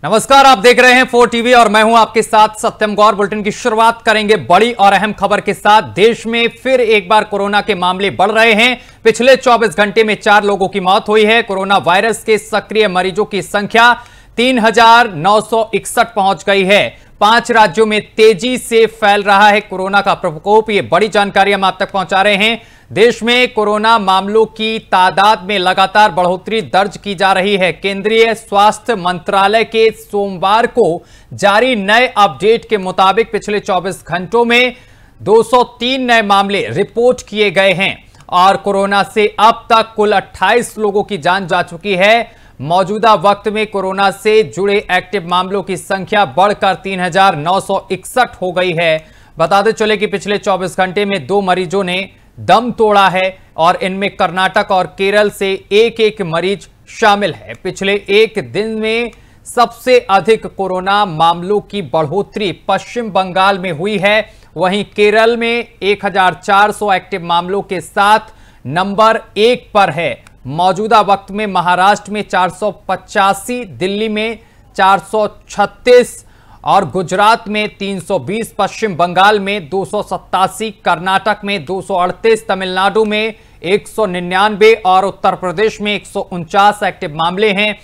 नमस्कार, आप देख रहे हैं 4 टीवी और मैं हूं आपके साथ सत्यम गौर। बुलेटिन की शुरुआत करेंगे बड़ी और अहम खबर के साथ। देश में फिर एक बार कोरोना के मामले बढ़ रहे हैं। पिछले 24 घंटे में 4 लोगों की मौत हुई है। कोरोना वायरस के सक्रिय मरीजों की संख्या 3,961 पहुंच गई है। 5 राज्यों में तेजी से फैल रहा है कोरोना का प्रकोप। ये बड़ी जानकारी हम आप तक पहुंचा रहे हैं। देश में कोरोना मामलों की तादाद में लगातार बढ़ोतरी दर्ज की जा रही है। केंद्रीय स्वास्थ्य मंत्रालय के सोमवार को जारी नए अपडेट के मुताबिक पिछले 24 घंटों में 203 नए मामले रिपोर्ट किए गए हैं और कोरोना से अब तक कुल 28 लोगों की जान जा चुकी है। मौजूदा वक्त में कोरोना से जुड़े एक्टिव मामलों की संख्या बढ़कर 3,961 हो गई है। बताते चले कि पिछले 24 घंटे में 2 मरीजों ने दम तोड़ा है और इनमें कर्नाटक और केरल से एक एक मरीज शामिल है। पिछले एक दिन में सबसे अधिक कोरोना मामलों की बढ़ोतरी पश्चिम बंगाल में हुई है। वहीं केरल में 1,400 एक्टिव मामलों के साथ नंबर 1 पर है। मौजूदा वक्त में महाराष्ट्र में 485, दिल्ली में 436 और गुजरात में 320, पश्चिम बंगाल में 287, कर्नाटक में 238, तमिलनाडु में 199 और उत्तर प्रदेश में 149 एक्टिव मामले हैं।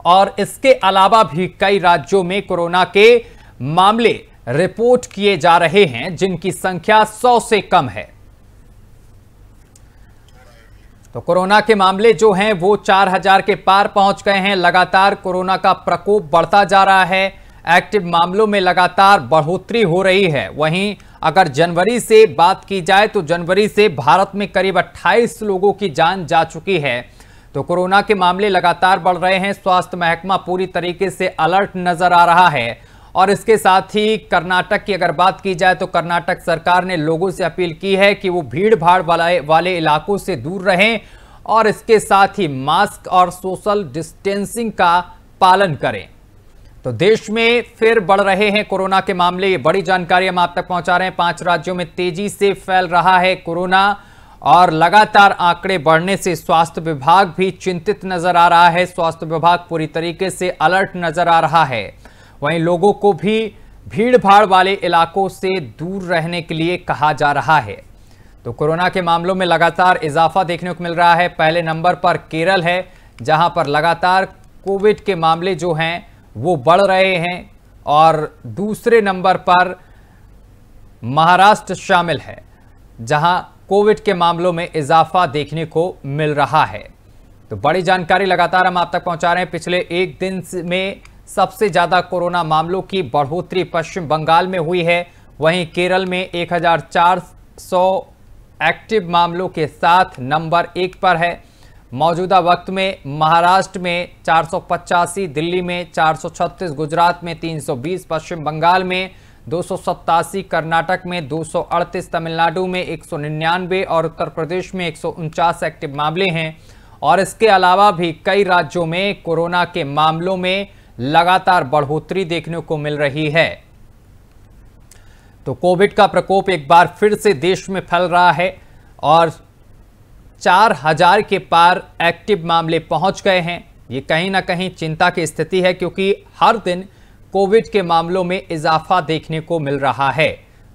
और इसके अलावा भी कई राज्यों में कोरोना के मामले रिपोर्ट किए जा रहे हैं जिनकी संख्या 100 से कम है। तो कोरोना के मामले जो हैं वो 4,000 के पार पहुंच गए हैं। लगातार कोरोना का प्रकोप बढ़ता जा रहा है। एक्टिव मामलों में लगातार बढ़ोतरी हो रही है। वहीं अगर जनवरी से बात की जाए तो जनवरी से भारत में करीब 28 लोगों की जान जा चुकी है। तो कोरोना के मामले लगातार बढ़ रहे हैं। स्वास्थ्य महकमा पूरी तरीके से अलर्ट नजर आ रहा है। और इसके साथ ही कर्नाटक की अगर बात की जाए तो कर्नाटक सरकार ने लोगों से अपील की है कि वो भीड़ भाड़ वाले इलाकों से दूर रहें और इसके साथ ही मास्क और सोशल डिस्टेंसिंग का पालन करें। तो देश में फिर बढ़ रहे हैं कोरोना के मामले। ये बड़ी जानकारी हम आप तक पहुंचा रहे हैं। 5 राज्यों में तेजी से फैल रहा है कोरोना और लगातार आंकड़े बढ़ने से स्वास्थ्य विभाग भी चिंतित नजर आ रहा है। स्वास्थ्य विभाग पूरी तरीके से अलर्ट नजर आ रहा है। वहीं लोगों को भी भीड़ भाड़ वाले इलाकों से दूर रहने के लिए कहा जा रहा है। तो कोरोना के मामलों में लगातार इजाफा देखने को मिल रहा है। पहले नंबर पर केरल है जहां पर लगातार कोविड के मामले जो हैं वो बढ़ रहे हैं और दूसरे नंबर पर महाराष्ट्र शामिल है जहां कोविड के मामलों में इजाफा देखने को मिल रहा है। तो बड़ी जानकारी लगातार हम आप तक पहुंचा रहे हैं। पिछले एक दिन में सबसे ज्यादा कोरोना मामलों की बढ़ोतरी पश्चिम बंगाल में हुई है। वहीं केरल में 1,400 एक्टिव मामलों के साथ नंबर 1 पर है। मौजूदा वक्त में महाराष्ट्र में 485, दिल्ली में 436, गुजरात में 320, पश्चिम बंगाल में 287, कर्नाटक में 238, तमिलनाडु में 199 और उत्तर प्रदेश में 149 एक्टिव मामले हैं। और इसके अलावा भी कई राज्यों में कोरोना के मामलों में लगातार बढ़ोतरी देखने को मिल रही है। तो कोविड का प्रकोप एक बार फिर से देश में फैल रहा है और 4,000 के पार एक्टिव मामले पहुंच गए हैं। ये कहीं ना कहीं चिंता की स्थिति है क्योंकि हर दिन कोविड के मामलों में इजाफा देखने को मिल रहा है।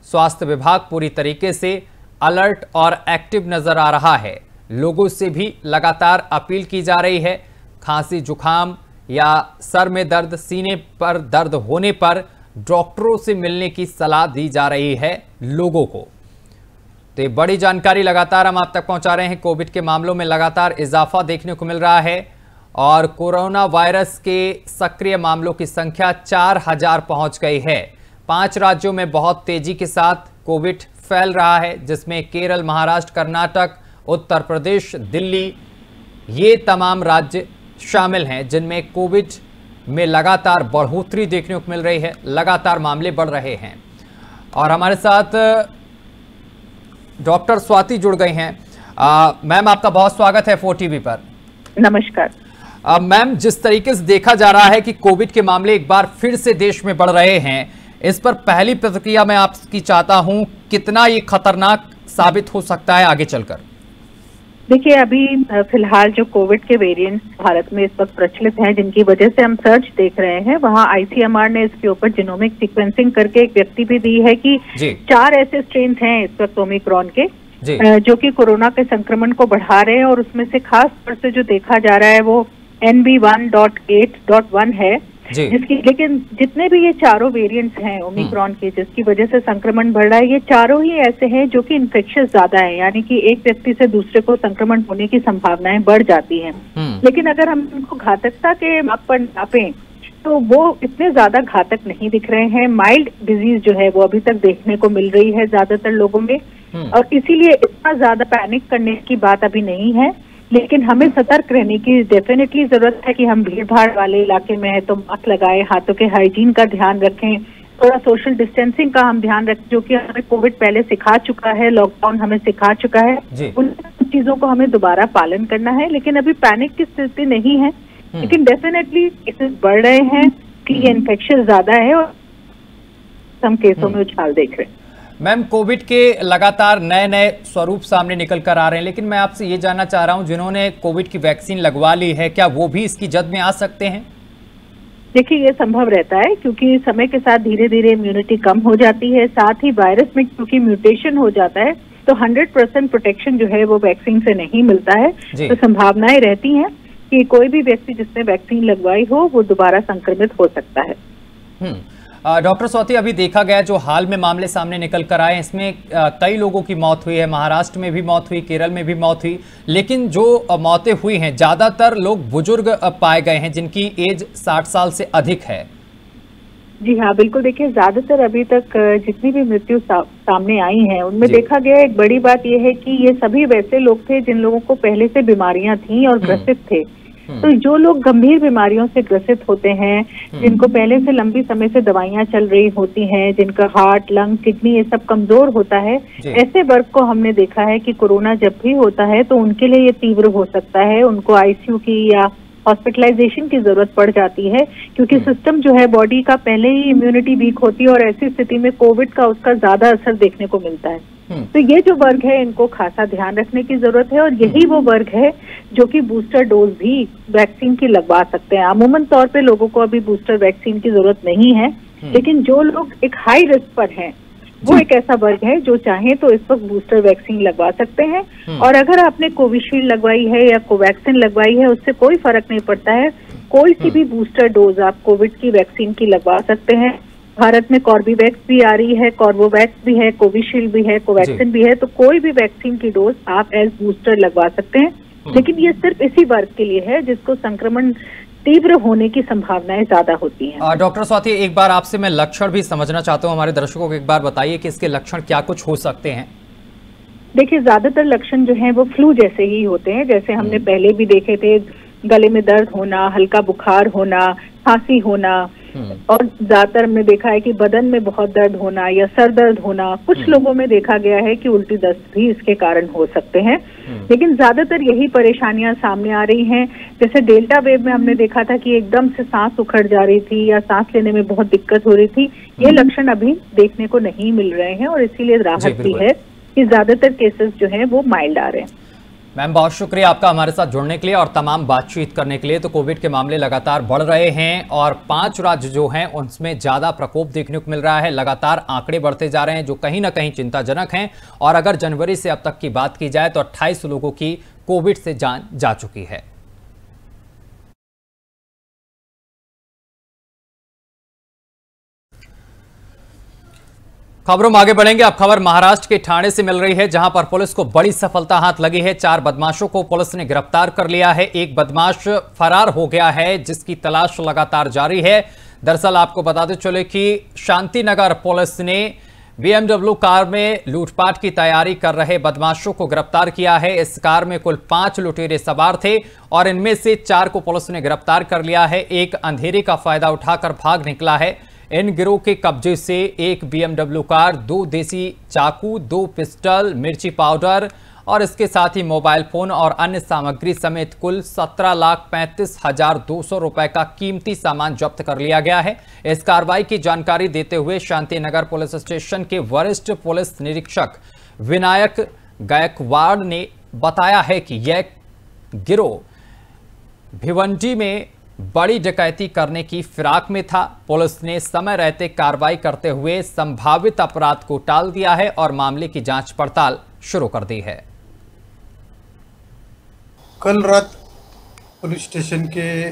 स्वास्थ्य विभाग पूरी तरीके से अलर्ट और एक्टिव नजर आ रहा है। लोगों से भी लगातार अपील की जा रही है। खांसी, जुकाम या सर में दर्द, सीने पर दर्द होने पर डॉक्टरों से मिलने की सलाह दी जा रही है लोगों को। तो ये बड़ी जानकारी लगातार हम आप तक पहुंचा रहे हैं। कोविड के मामलों में लगातार इजाफा देखने को मिल रहा है और कोरोना वायरस के सक्रिय मामलों की संख्या 4,000 पहुंच गई है। 5 राज्यों में बहुत तेजी के साथ कोविड फैल रहा है जिसमें केरल, महाराष्ट्र, कर्नाटक, उत्तर प्रदेश, दिल्ली, ये तमाम राज्य शामिल हैं जिनमें कोविड में लगातार बढ़ोतरी देखने को मिल रही है। लगातार मामले बढ़ रहे हैं और हमारे साथ डॉक्टर स्वाति जुड़ गई हैं। मैम, आपका बहुत स्वागत है 4 टीवी पर। नमस्कार। मैम, जिस तरीके से देखा जा रहा है कि कोविड के मामले एक बार फिर से देश में बढ़ रहे हैं, इस पर पहली प्रतिक्रिया मैं आपकी चाहता हूं, कितना ये खतरनाक साबित हो सकता है आगे चलकर? देखिए, अभी फिलहाल जो कोविड के वेरिएंट्स भारत में इस वक्त प्रचलित हैं, जिनकी वजह से हम सर्च देख रहे हैं, वहाँ आईसीएमआर ने इसके ऊपर जिनोमिक सीक्वेंसिंग करके एक व्यक्ति भी दी है कि 4 ऐसे स्ट्रेन हैं इस वक्त ओमिक्रॉन के जो कि कोरोना के संक्रमण को बढ़ा रहे हैं, और उसमें से खास तौर से जो देखा जा रहा है वो NB1.8.1 है, जिसकी लेकिन जितने भी ये चारों वेरिएंट्स हैं ओमिक्रॉन के जिसकी वजह से संक्रमण बढ़ रहा है, ये चारों ही ऐसे हैं जो कि इन्फेक्शियस ज्यादा है, यानी कि एक व्यक्ति से दूसरे को संक्रमण होने की संभावनाएं बढ़ जाती हैं। लेकिन अगर हम इनको घातकता के माप पर नापें तो वो इतने ज्यादा घातक नहीं दिख रहे हैं। माइल्ड डिजीज जो है वो अभी तक देखने को मिल रही है ज्यादातर लोगों में, और इसीलिए इतना ज्यादा पैनिक करने की बात अभी नहीं है। लेकिन हमें सतर्क रहने की डेफिनेटली जरूरत है कि हम भीड़ भाड़ वाले इलाके में है तो मास्क लगाएं, हाथों के हाइजीन का ध्यान रखें, थोड़ा सोशल डिस्टेंसिंग का हम ध्यान रखें, जो कि हमें कोविड पहले सिखा चुका है, लॉकडाउन हमें सिखा चुका है। उन चीजों को हमें दोबारा पालन करना है। लेकिन अभी पैनिक की स्थिति नहीं है, लेकिन डेफिनेटली केसेस बढ़ रहे हैं कि ये इन्फेक्शन ज्यादा है और हम केसों में उछाल देख रहे हैं। मैम, कोविड के लगातार नए नए स्वरूप सामने निकल कर आ रहे हैं, लेकिन मैं आपसे ये जानना चाह रहा हूं, जिन्होंने कोविड की वैक्सीन लगवा ली है, क्या वो भी इसकी जद में आ सकते हैं? देखिए, ये संभव रहता है क्योंकि समय के साथ धीरे धीरे इम्यूनिटी कम हो जाती है। साथ ही वायरस में क्योंकि म्यूटेशन हो जाता है तो 100% प्रोटेक्शन जो है वो वैक्सीन से नहीं मिलता है। तो संभावनाएं रहती हैं कि कोई भी व्यक्ति जिसने वैक्सीन लगवाई हो वो दोबारा संक्रमित हो सकता है। डॉक्टर स्वाति, अभी देखा गया जो हाल में मामले सामने निकल कर आए, इसमें कई लोगों की मौत हुई है। महाराष्ट्र में भी मौत हुई, केरल में भी मौत हुई, लेकिन जो मौतें हुई हैं ज्यादातर लोग बुजुर्ग पाए गए हैं जिनकी एज 60 साल से अधिक है। जी हाँ, बिल्कुल। देखिए, ज्यादातर अभी तक जितनी भी मृत्यु सामने आई हैं उनमें देखा गया एक बड़ी बात यह है कि ये सभी वैसे लोग थे जिन लोगों को पहले से बीमारियां थी और ग्रसित थे। तो जो लोग गंभीर बीमारियों से ग्रसित होते हैं, जिनको पहले से लंबी समय से दवाइयां चल रही होती हैं, जिनका हार्ट, लंग, किडनी ये सब कमजोर होता है, ऐसे वर्ग को हमने देखा है कि कोरोना जब भी होता है तो उनके लिए ये तीव्र हो सकता है। उनको आईसीयू की या हॉस्पिटलाइजेशन की जरूरत पड़ जाती है क्योंकि सिस्टम जो है बॉडी का पहले ही इम्यूनिटी वीक होती है और ऐसी स्थिति में कोविड का उसका ज्यादा असर देखने को मिलता है। तो ये जो वर्ग है इनको खासा ध्यान रखने की जरूरत है, और यही वो वर्ग है जो कि बूस्टर डोज भी वैक्सीन की लगवा सकते हैं। अमूमन तौर पे लोगों को अभी बूस्टर वैक्सीन की जरूरत नहीं है, लेकिन जो लोग एक हाई रिस्क पर हैं वो एक ऐसा वर्ग है जो चाहे तो इस वक्त बूस्टर वैक्सीन लगवा सकते हैं। और अगर आपने कोविशील्ड लगवाई है या कोवैक्सीन लगवाई है उससे कोई फर्क नहीं पड़ता है, कोई सी भी बूस्टर डोज आप कोविड की वैक्सीन की लगवा सकते हैं। भारत में कॉर्बेवैक्स भी आ रही है, कॉर्बोवैक्स भी है, कोविशील्ड भी है, कोवैक्सीन भी है, तो कोई भी वैक्सीन की डोज आप एज बूस्टर लगवा सकते हैं। लेकिन ये सिर्फ इसी वर्ग के लिए है जिसको संक्रमण तीव्र होने की संभावनाएं ज्यादा होती हैं। डॉक्टर स्वाति, एक बार आपसे मैं लक्षण भी समझना चाहता हूँ, हमारे दर्शकों को एक बार बताइए कि इसके लक्षण क्या कुछ हो सकते हैं। देखिए, ज्यादातर लक्षण जो हैं वो फ्लू जैसे ही होते हैं, जैसे हमने पहले भी देखे थे, गले में दर्द होना, हल्का बुखार होना, खांसी होना, और ज्यादातर हमने देखा है कि बदन में बहुत दर्द होना या सर दर्द होना। कुछ लोगों में देखा गया है कि उल्टी दस्त भी इसके कारण हो सकते हैं, लेकिन ज्यादातर यही परेशानियां सामने आ रही हैं। जैसे डेल्टा वेव में हमने देखा था कि एकदम से सांस उखड़ जा रही थी या सांस लेने में बहुत दिक्कत हो रही थी, ये लक्षण अभी देखने को नहीं मिल रहे हैं, और इसीलिए राहत भी है कि ज्यादातर केसेस जो है वो माइल्ड आ रहे हैं। मैम, बहुत शुक्रिया आपका हमारे साथ जुड़ने के लिए और तमाम बातचीत करने के लिए। तो कोविड के मामले लगातार बढ़ रहे हैं और 5 राज्य जो हैं उनमें ज़्यादा प्रकोप देखने को मिल रहा है। लगातार आंकड़े बढ़ते जा रहे हैं जो कहीं ना कहीं चिंताजनक हैं। और अगर जनवरी से अब तक की बात की जाए तो 28 लोगों की कोविड से जान जा चुकी है। खबरों में आगे बढ़ेंगे। अब खबर महाराष्ट्र के ठाणे से मिल रही है, जहां पर पुलिस को बड़ी सफलता हाथ लगी है। 4 बदमाशों को पुलिस ने गिरफ्तार कर लिया है। एक बदमाश फरार हो गया है, जिसकी तलाश लगातार जारी है। दरअसल आपको बताते चले कि शांतिनगर पुलिस ने BMW कार में लूटपाट की तैयारी कर रहे बदमाशों को गिरफ्तार किया है। इस कार में कुल 5 लुटेरे सवार थे और इनमें से 4 को पुलिस ने गिरफ्तार कर लिया है। एक अंधेरे का फायदा उठाकर भाग निकला है। इन गिरोह के कब्जे से एक BMW कार, 2 देसी चाकू, 2 पिस्टल, मिर्ची पाउडर और इसके साथ ही मोबाइल फोन और अन्य सामग्री समेत कुल 17,35,200 रुपए का कीमती सामान जब्त कर लिया गया है। इस कार्रवाई की जानकारी देते हुए शांतिनगर पुलिस स्टेशन के वरिष्ठ पुलिस निरीक्षक विनायक गायकवाड़ ने बताया है कि यह गिरोह भिवंडी में बड़ी डकैती करने की फिराक में था। पुलिस ने समय रहते कार्रवाई करते हुए संभावित अपराध को टाल दिया है और मामले की जांच पड़ताल शुरू कर दी है। कल रात पुलिस स्टेशन के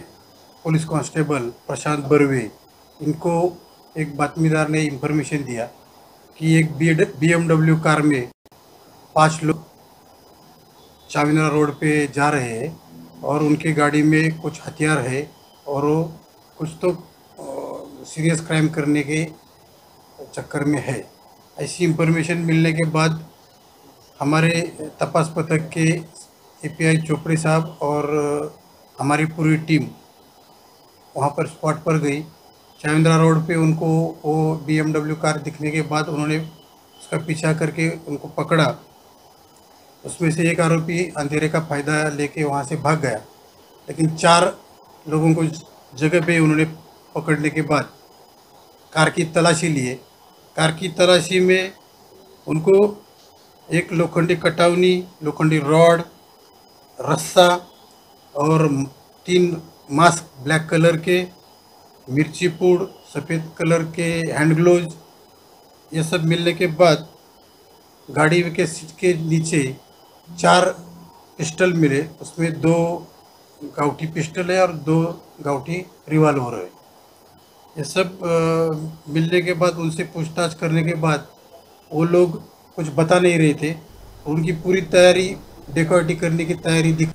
पुलिस कांस्टेबल प्रशांत बर्वे, इनको एक बातमीदार ने इंफॉर्मेशन दिया कि एक BMW कार में 5 लोग चाविंद्रा रोड पे जा रहे हैं और उनके गाड़ी में कुछ हथियार है और वो कुछ तो सीरियस क्राइम करने के चक्कर में है। ऐसी इंफॉर्मेशन मिलने के बाद हमारे तपास पथक के API चोपड़े साहब और हमारी पूरी टीम वहाँ पर स्पॉट पर गई। चाविंद्रा रोड पे उनको वो BMW कार दिखने के बाद उन्होंने उसका पीछा करके उनको पकड़ा। उसमें से एक आरोपी अंधेरे का फ़ायदा लेके वहाँ से भाग गया, लेकिन 4 लोगों को जगह पे उन्होंने पकड़ने के बाद कार की तलाशी लिए। कार की तलाशी में उनको एक लोखंडी कटावनी, लोखंडी रॉड, रस्सा और 3 मास्क ब्लैक कलर के, मिर्ची पूड़, सफ़ेद कलर के हैंड ग्लोव्स, ये सब मिलने के बाद गाड़ी के सीट के नीचे 4 पिस्टल मिले। उसमें 2 गाउटी पिस्टल है और 2 गाउटी रिवॉल्वर है। ये सब मिलने के बाद उनसे पूछताछ करने के बाद वो लोग कुछ बता नहीं रहे थे। उनकी पूरी तैयारी डकैती करने की तैयारी दिख।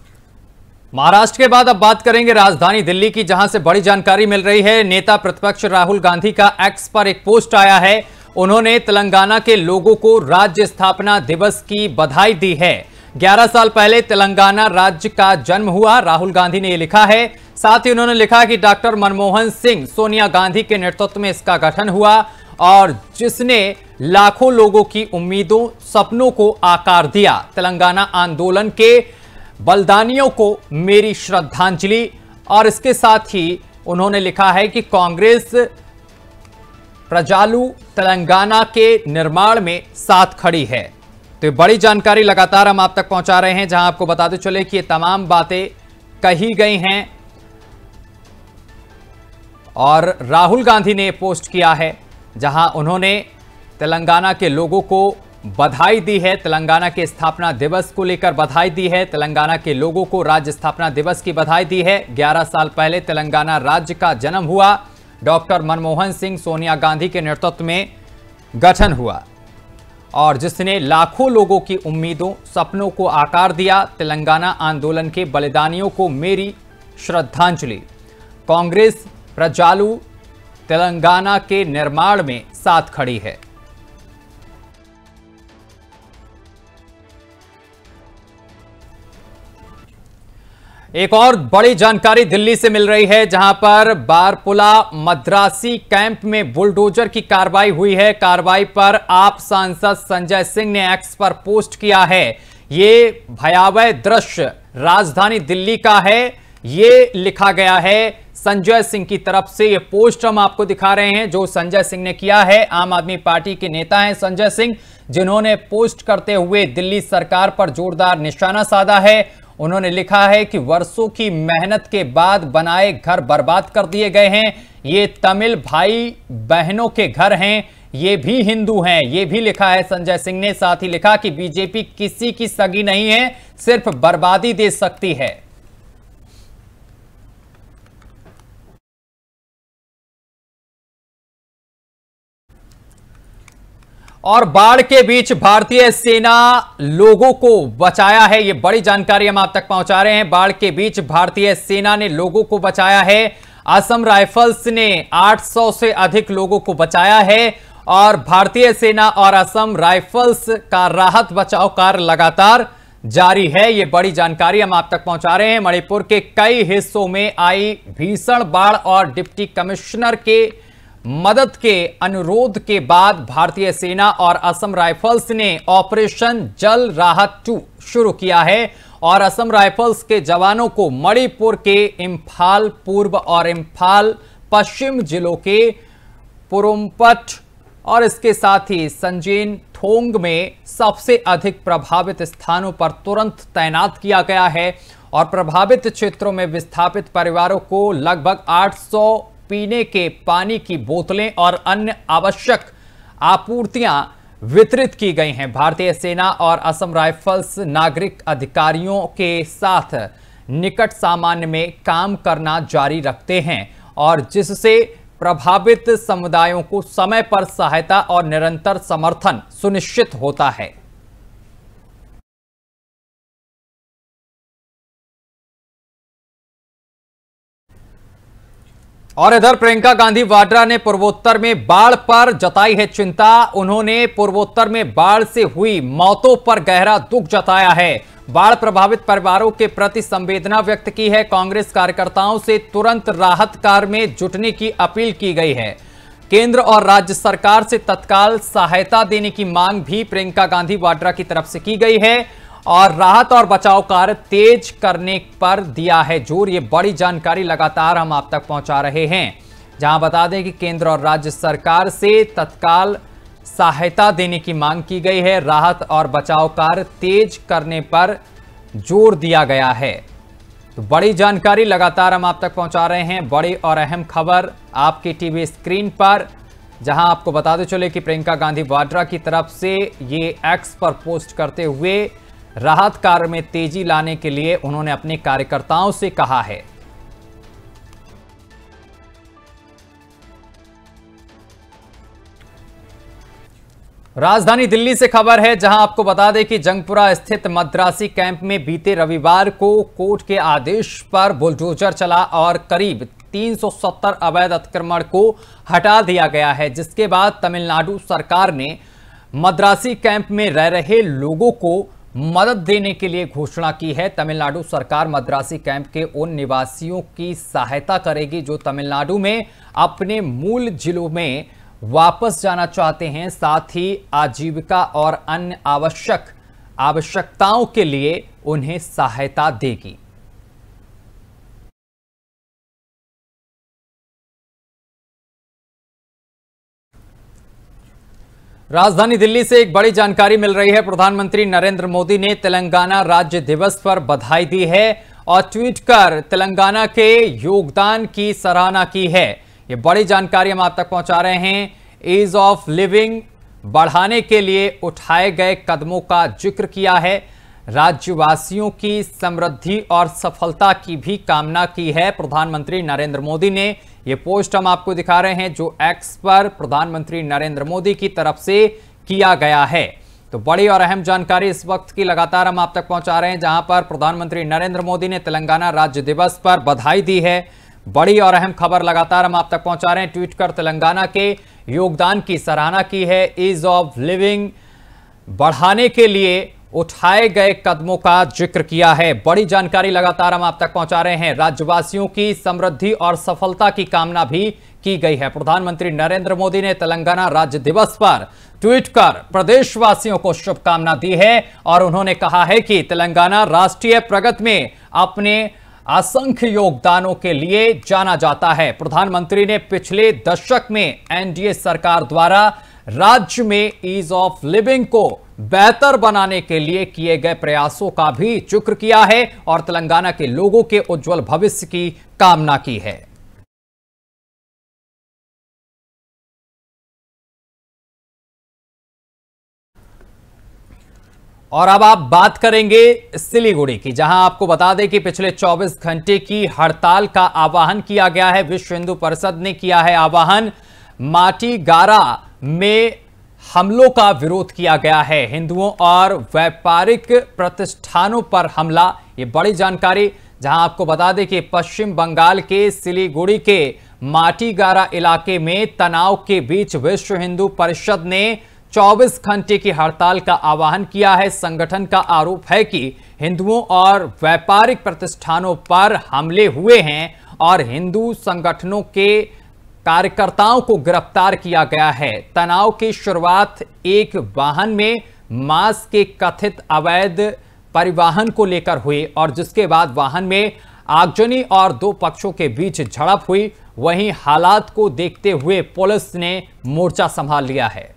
महाराष्ट्र के बाद अब बात करेंगे राजधानी दिल्ली की, जहां से बड़ी जानकारी मिल रही है। नेता प्रतिपक्ष राहुल गांधी का एक्स पर एक पोस्ट आया है। उन्होंने तेलंगाना के लोगों को राज्य स्थापना दिवस की बधाई दी है। 11 साल पहले तेलंगाना राज्य का जन्म हुआ, राहुल गांधी ने यह लिखा है। साथ ही उन्होंने लिखा कि डॉक्टर मनमोहन सिंह, सोनिया गांधी के नेतृत्व में इसका गठन हुआ और जिसने लाखों लोगों की उम्मीदों, सपनों को आकार दिया। तेलंगाना आंदोलन के बलिदानियों को मेरी श्रद्धांजलि। और इसके साथ ही उन्होंने लिखा है कि कांग्रेस प्रजालु तेलंगाना के निर्माण में साथ खड़ी है। तो बड़ी जानकारी लगातार हम आप तक पहुंचा रहे हैं, जहां आपको बताते चले कि ये तमाम बातें कही गई हैं और राहुल गांधी ने पोस्ट किया है, जहां उन्होंने तेलंगाना के लोगों को बधाई दी है। तेलंगाना के स्थापना दिवस को लेकर बधाई दी है। तेलंगाना के लोगों को राज्य स्थापना दिवस की बधाई दी है। 11 साल पहले तेलंगाना राज्य का जन्म हुआ। डॉक्टर मनमोहन सिंह, सोनिया गांधी के नेतृत्व में गठन हुआ और जिसने लाखों लोगों की उम्मीदों, सपनों को आकार दिया। तेलंगाना आंदोलन के बलिदानियों को मेरी श्रद्धांजलि। कांग्रेस प्रजालु तेलंगाना के निर्माण में साथ खड़ी है। एक और बड़ी जानकारी दिल्ली से मिल रही है, जहां पर बारपुला मद्रासी कैंप में बुलडोजर की कार्रवाई हुई है। कार्रवाई पर आप सांसद संजय सिंह ने एक्स पर पोस्ट किया है। ये भयावह दृश्य राजधानी दिल्ली का है, ये लिखा गया है संजय सिंह की तरफ से। ये पोस्ट हम आपको दिखा रहे हैं जो संजय सिंह ने किया है। आम आदमी पार्टी के नेता हैं संजय सिंह, जिन्होंने पोस्ट करते हुए दिल्ली सरकार पर जोरदार निशाना साधा है। उन्होंने लिखा है कि वर्षों की मेहनत के बाद बनाए घर बर्बाद कर दिए गए हैं। ये तमिल भाई बहनों के घर हैं, ये भी हिंदू हैं, ये भी लिखा है संजय सिंह ने। साथ ही लिखा कि बीजेपी किसी की सगी नहीं है, सिर्फ बर्बादी दे सकती है। और बाढ़ के बीच भारतीय सेना लोगों को बचाया है, ये बड़ी जानकारी हम आप तक पहुंचा रहे हैं। बाढ़ के बीच भारतीय सेना ने लोगों को बचाया है। असम राइफल्स ने 800 से अधिक लोगों को बचाया है और भारतीय सेना और असम राइफल्स का राहत बचाव कार्य लगातार जारी है। ये बड़ी जानकारी हम आप तक पहुंचा रहे हैं। मणिपुर के कई हिस्सों में आई भीषण बाढ़ और डिप्टी कमिश्नर के मदद के अनुरोध के बाद भारतीय सेना और असम राइफल्स ने ऑपरेशन जल राहत 2 शुरू किया है और असम राइफल्स के जवानों को मणिपुर के इम्फाल पूर्व और इम्फाल पश्चिम जिलों के पुरुमपट और इसके साथ ही संजेन फोंग में सबसे अधिक प्रभावित स्थानों पर तुरंत तैनात किया गया है और प्रभावित क्षेत्रों में विस्थापित परिवारों को लगभग 800 पीने के पानी की बोतलें और अन्य आवश्यक आपूर्तियां वितरित की गई हैं। भारतीय सेना और असम राइफल्स नागरिक अधिकारियों के साथ निकट सामान्य में काम करना जारी रखते हैं और जिससे प्रभावित समुदायों को समय पर सहायता और निरंतर समर्थन सुनिश्चित होता है। और इधर प्रियंका गांधी वाड्रा ने पूर्वोत्तर में बाढ़ पर जताई है चिंता। उन्होंने पूर्वोत्तर में बाढ़ से हुई मौतों पर गहरा दुख जताया है। बाढ़ प्रभावित परिवारों के प्रति संवेदना व्यक्त की है। कांग्रेस कार्यकर्ताओं से तुरंत राहत कार्य में जुटने की अपील की गई है। केंद्र और राज्य सरकार से तत्काल सहायता देने की मांग भी प्रियंका गांधी वाड्रा की तरफ से की गई है और राहत और बचाव कार्य तेज करने पर दिया है जोर। ये बड़ी जानकारी लगातार हम आप तक पहुंचा रहे हैं, जहां बता दें कि केंद्र और राज्य सरकार से तत्काल सहायता देने की मांग की गई है। राहत और बचाव कार्य तेज करने पर जोर दिया गया है। तो बड़ी जानकारी लगातार हम आप तक पहुंचा रहे हैं। बड़ी और अहम खबर आपकी टीवी स्क्रीन पर, जहां आपको बताते चले कि प्रियंका गांधी वाड्रा की तरफ से ये एक्स पर पोस्ट करते हुए राहत कार्य में तेजी लाने के लिए उन्होंने अपने कार्यकर्ताओं से कहा है। राजधानी दिल्ली से खबर है, जहां आपको बता दें कि जंगपुरा स्थित मद्रासी कैंप में बीते रविवार को कोर्ट के आदेश पर बुलडोजर चला और करीब 370 अवैध अतिक्रमण को हटा दिया गया है, जिसके बाद तमिलनाडु सरकार ने मद्रासी कैंप में रह रहे लोगों को मदद देने के लिए घोषणा की है। तमिलनाडु सरकार मद्रासी कैंप के उन निवासियों की सहायता करेगी जो तमिलनाडु में अपने मूल जिलों में वापस जाना चाहते हैं, साथ ही आजीविका और अन्य आवश्यकताओं के लिए उन्हें सहायता देगी। राजधानी दिल्ली से एक बड़ी जानकारी मिल रही है। प्रधानमंत्री नरेंद्र मोदी ने तेलंगाना राज्य दिवस पर बधाई दी है और ट्वीट कर तेलंगाना के योगदान की सराहना की है। ये बड़ी जानकारी हम आप तक पहुंचा रहे हैं। ईज ऑफ लिविंग बढ़ाने के लिए उठाए गए कदमों का जिक्र किया है। राज्यवासियों की समृद्धि और सफलता की भी कामना की है प्रधानमंत्री नरेंद्र मोदी ने। ये पोस्ट हम आपको दिखा रहे हैं जो एक्स पर प्रधानमंत्री नरेंद्र मोदी की तरफ से किया गया है। तो बड़ी और अहम जानकारी इस वक्त की लगातार हम आप तक पहुंचा रहे हैं, जहां पर प्रधानमंत्री नरेंद्र मोदी ने तेलंगाना राज्य दिवस पर बधाई दी है। बड़ी और अहम खबर लगातार हम आप तक पहुंचा रहे हैं। ट्वीट कर तेलंगाना के योगदान की सराहना की है। ईज ऑफ लिविंग बढ़ाने के लिए उठाए गए कदमों का जिक्र किया है। बड़ी जानकारी लगातार हम आप तक पहुंचा रहे हैं। राज्यवासियों की समृद्धि और सफलता की कामना भी की गई है। प्रधानमंत्री नरेंद्र मोदी ने तेलंगाना राज्य दिवस पर ट्वीट कर प्रदेशवासियों को शुभकामना दी है और उन्होंने कहा है कि तेलंगाना राष्ट्रीय प्रगति में अपने असंख्य योगदानों के लिए जाना जाता है। प्रधानमंत्री ने पिछले दशक में एनडीए सरकार द्वारा राज्य में ईज ऑफ लिविंग को बेहतर बनाने के लिए किए गए प्रयासों का भी जिक्र किया है और तेलंगाना के लोगों के उज्जवल भविष्य की कामना की है। और अब आप बात करेंगे सिलीगुड़ी की, जहां आपको बता दें कि पिछले 24 घंटे की हड़ताल का आह्वान किया गया है। विश्व हिंदू परिषद ने किया है आह्वान। माटीगारा में हमलों का विरोध किया गया है। हिंदुओं और व्यापारिक प्रतिष्ठानों पर हमला, ये बड़ी जानकारी, जहां आपको बता दें कि पश्चिम बंगाल के सिलीगुड़ी के माटीगारा इलाके में तनाव के बीच विश्व हिंदू परिषद ने 24 घंटे की हड़ताल का आह्वान किया है। संगठन का आरोप है कि हिंदुओं और व्यापारिक प्रतिष्ठानों पर हमले हुए हैं और हिंदू संगठनों के कार्यकर्ताओं को गिरफ्तार किया गया है। तनाव की शुरुआत एक वाहन में मांस के कथित अवैध परिवहन को लेकर हुई और जिसके बाद वाहन में आगजनी और दो पक्षों के बीच झड़प हुई। वहीं हालात को देखते हुए पुलिस ने मोर्चा संभाल लिया है।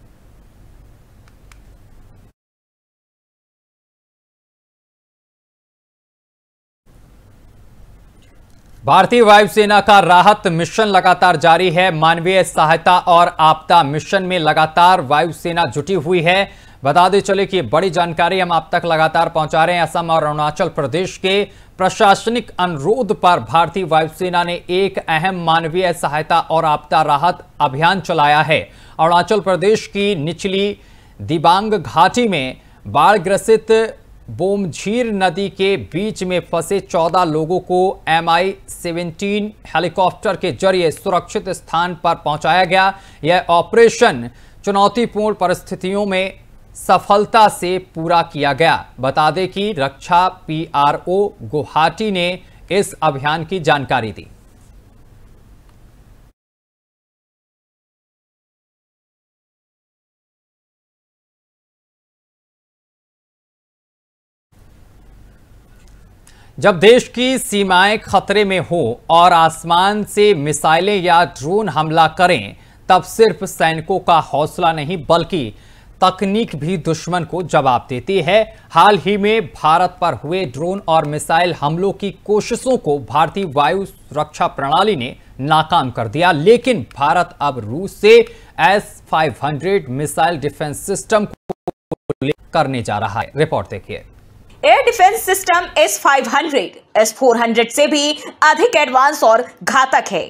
भारतीय वायुसेना का राहत मिशन लगातार जारी है। मानवीय सहायता और आपदा मिशन में लगातार वायुसेना जुटी हुई है। बता दें चले कि बड़ी जानकारी हम आप तक लगातार पहुंचा रहे हैं। असम और अरुणाचल प्रदेश के प्रशासनिक अनुरोध पर भारतीय वायुसेना ने एक अहम मानवीय सहायता और आपदा राहत अभियान चलाया है। अरुणाचल प्रदेश की निचली दिबांग घाटी में बाढ़ ग्रसित बोमझीर नदी के बीच में फंसे 14 लोगों को MI-17 हेलीकॉप्टर के जरिए सुरक्षित स्थान पर पहुंचाया गया। यह ऑपरेशन चुनौतीपूर्ण परिस्थितियों में सफलता से पूरा किया गया। बता दें कि रक्षा PRO गुवाहाटी ने इस अभियान की जानकारी दी। जब देश की सीमाएं खतरे में हो और आसमान से मिसाइलें या ड्रोन हमला करें, तब सिर्फ सैनिकों का हौसला नहीं बल्कि तकनीक भी दुश्मन को जवाब देती है। हाल ही में भारत पर हुए ड्रोन और मिसाइल हमलों की कोशिशों को भारतीय वायु रक्षा प्रणाली ने नाकाम कर दिया, लेकिन भारत अब रूस से S-500 मिसाइल डिफेंस सिस्टम को करने जा रहा है। रिपोर्ट देखिए। Air defence system S-500 S-400 से भी अधिक एडवांस और घातक है।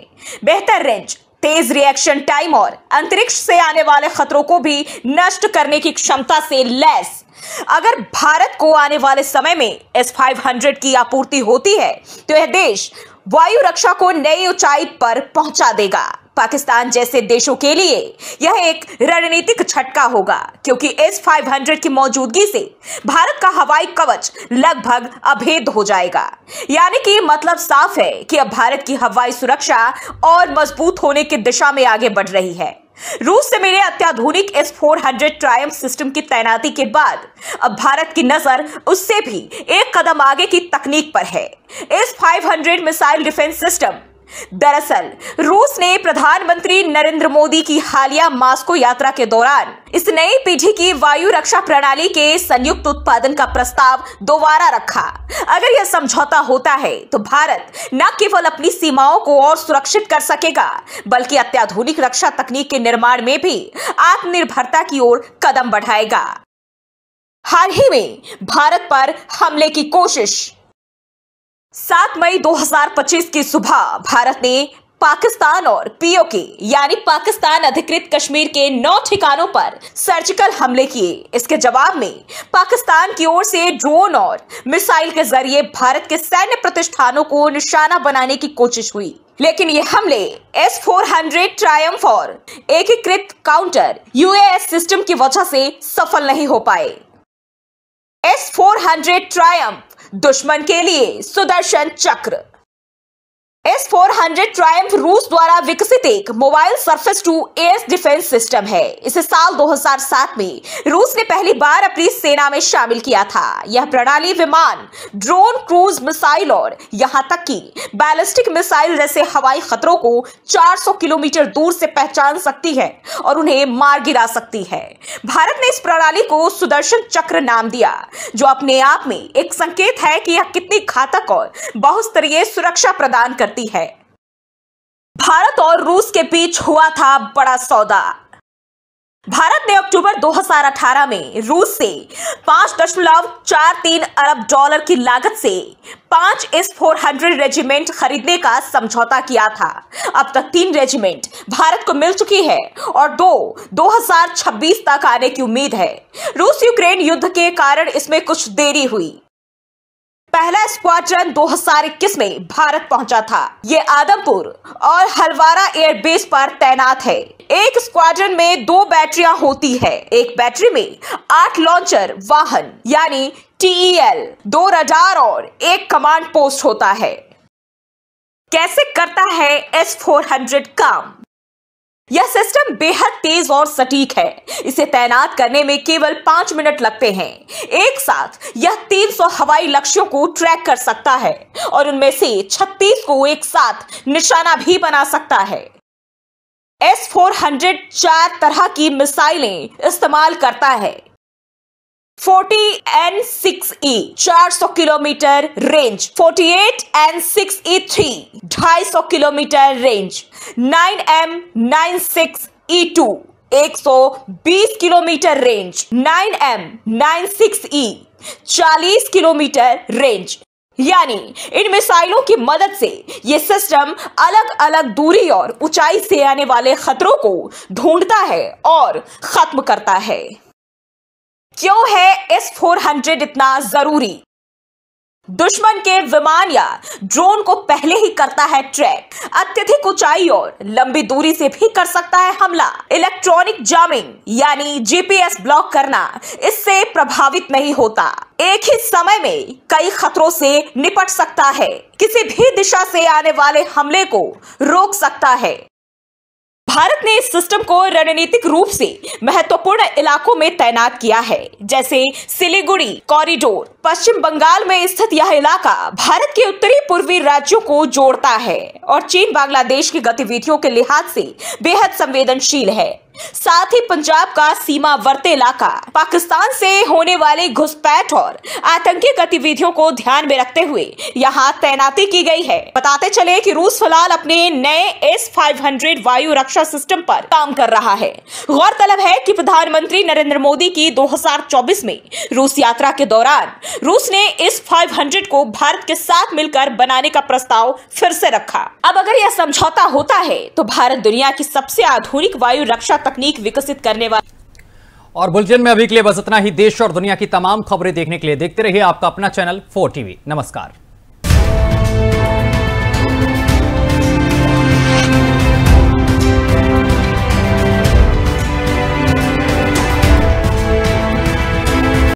बेहतर रेंज, तेज रिएक्शन टाइम और अंतरिक्ष से आने वाले खतरों को भी नष्ट करने की क्षमता से लैस। अगर भारत को आने वाले समय में S-500 की आपूर्ति होती है तो यह देश वायु रक्षा को नई ऊंचाई पर पहुंचा देगा। पाकिस्तान जैसे देशों के लिए यह एक रणनीतिक झटका होगा, क्योंकि S-500 की मौजूदगी से भारत का हवाई कवच लगभग अभेद्य हो जाएगा। यानी कि मतलब साफ है कि अब भारत की हवाई सुरक्षा और मजबूत होने की दिशा में आगे बढ़ रही है। रूस से मिले अत्याधुनिक S-400 ट्रायम्फ सिस्टम की तैनाती के बाद अब भारत की नजर उससे भी एक कदम आगे की तकनीक पर है। S-500 मिसाइल डिफेंस सिस्टम दरअसल रूस ने प्रधानमंत्री नरेंद्र मोदी की हालिया मास्को यात्रा के दौरान इस नई पीढ़ी की वायु रक्षा प्रणाली के संयुक्त उत्पादन का प्रस्ताव दोबारा रखा। अगर यह समझौता होता है तो भारत न केवल अपनी सीमाओं को और सुरक्षित कर सकेगा, बल्कि अत्याधुनिक रक्षा तकनीक के निर्माण में भी आत्मनिर्भरता की ओर कदम बढ़ाएगा। हाल ही में भारत पर हमले की कोशिश। 7 मई 2025 की सुबह भारत ने पाकिस्तान और POK यानी पाकिस्तान अधिकृत कश्मीर के 9 ठिकानों पर सर्जिकल हमले किए। इसके जवाब में पाकिस्तान की ओर से ड्रोन और मिसाइल के जरिए भारत के सैन्य प्रतिष्ठानों को निशाना बनाने की कोशिश हुई, लेकिन ये हमले S-400 ट्रायम्फ और एकीकृत काउंटर UAS सिस्टम की वजह से सफल नहीं हो पाए। S-400 ट्रायम्फ दुश्मन के लिए सुदर्शन चक्र। S-400 ट्रायम्फ रूस द्वारा विकसित एक mobile surface to air defence system है। इसे साल 2007 में रूस ने पहली बार अपनी सेना में शामिल किया था। यह प्रणाली विमान, ड्रोन, क्रूज मिसाइल और यहां तक कि बैलिस्टिक मिसाइल जैसे हवाई खतरों को 400 किलोमीटर दूर से पहचान सकती है और उन्हें मार गिरा सकती है। भारत ने इस प्रणाली को सुदर्शन चक्र नाम दिया, जो अपने आप में एक संकेत है कि यह कितनी घातक और बहुस्तरीय सुरक्षा प्रदान करती है। भारत और रूस के बीच हुआ था बड़ा सौदा। भारत ने अक्टूबर 2018 में रूस से $5.43 अरब की लागत से 5 S-400 रेजिमेंट खरीदने का समझौता किया था। अब तक 3 रेजिमेंट भारत को मिल चुकी है और 2026 तक आने की उम्मीद है। रूस यूक्रेन युद्ध के कारण इसमें कुछ देरी हुई। पहला स्क्वाड्रन 2021 में भारत पहुंचा था। ये आदमपुर और हलवारा एयरबेस पर तैनात है। एक स्क्वाड्रन में 2 बैटरियां होती है। एक बैटरी में 8 लॉन्चर वाहन यानी TEL, 2 रडार और 1 कमांड पोस्ट होता है। कैसे करता है S-400 काम? यह सिस्टम बेहद तेज और सटीक है। इसे तैनात करने में केवल 5 मिनट लगते हैं। एक साथ यह 300 हवाई लक्ष्यों को ट्रैक कर सकता है और उनमें से 36 को एक साथ निशाना भी बना सकता है। S-400 4 तरह की मिसाइलें इस्तेमाल करता है। 40N6E 400 kilometre range, 48N6E3 250 kilometre range, 9M96E2 120 kilometre range, 9M96E 40 kilometre range. यानी इन मिसाइलों की मदद से ये सिस्टम अलग अलग दूरी और ऊंचाई से आने वाले खतरों को ढूंढता है और खत्म करता है। क्यों है S-400 इतना जरूरी? दुश्मन के विमान या ड्रोन को पहले ही करता है ट्रैक, अत्यधिक ऊंचाई और लंबी दूरी से भी कर सकता है हमला। इलेक्ट्रॉनिक जामिंग यानी जीपीएस ब्लॉक करना इससे प्रभावित नहीं होता। एक ही समय में कई खतरों से निपट सकता है, किसी भी दिशा से आने वाले हमले को रोक सकता है। भारत ने इस सिस्टम को रणनीतिक रूप से महत्वपूर्ण इलाकों में तैनात किया है, जैसे सिलीगुड़ी कॉरिडोर। पश्चिम बंगाल में स्थित यह इलाका भारत के उत्तरी पूर्वी राज्यों को जोड़ता है और चीन बांग्लादेश की गतिविधियों के लिहाज से बेहद संवेदनशील है। साथ ही पंजाब का सीमावर्ती इलाका पाकिस्तान से होने वाली घुसपैठ और आतंकी गतिविधियों को ध्यान में रखते हुए यहाँ तैनाती की गई है। बताते चले कि रूस फिलहाल अपने नए S-500 वायु रक्षा सिस्टम पर काम कर रहा है। गौरतलब है कि प्रधानमंत्री नरेंद्र मोदी की 2024 में रूस यात्रा के दौरान रूस ने S-500 को भारत के साथ मिलकर बनाने का प्रस्ताव फिर से रखा। अब अगर यह समझौता होता है तो भारत दुनिया की सबसे आधुनिक वायु रक्षा तकनीक विकसित करने वाला। और बुलेटिन में अभी के लिए बस इतना ही। देश और दुनिया की तमाम खबरें देखने के लिए देखते रहिए आपका अपना चैनल 4TV। नमस्कार।